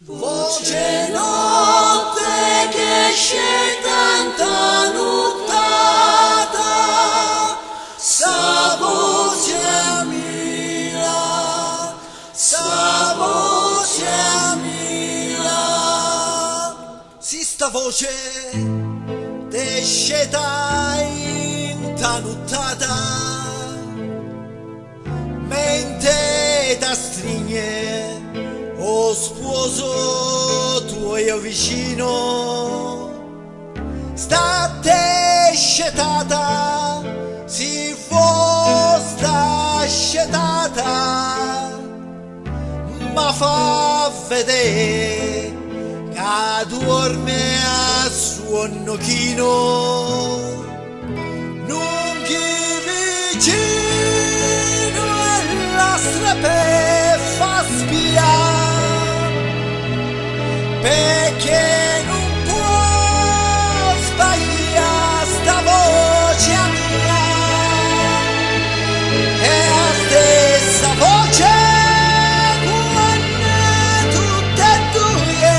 Voce notte che c'è tanta nottata, sa voce mia, sa voce mia. Si sta voce desceta in ta nottata, mente ta strigne o sposo tuo io vicino, state scetata, si fosta scetata, ma fa vedere che dorme a suo nocchino, non chi vicino e la strepe fa spia. Perché non può sbagliare sta voce mia, è la stessa voce quando tutte e due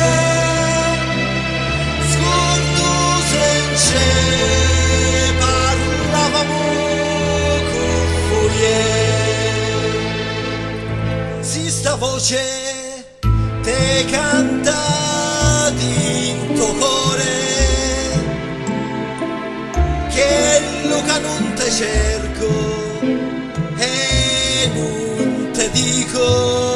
scordose parlavamo con voi. Si sta voce te canta dinto core, che Luca non te cerco e non te dico.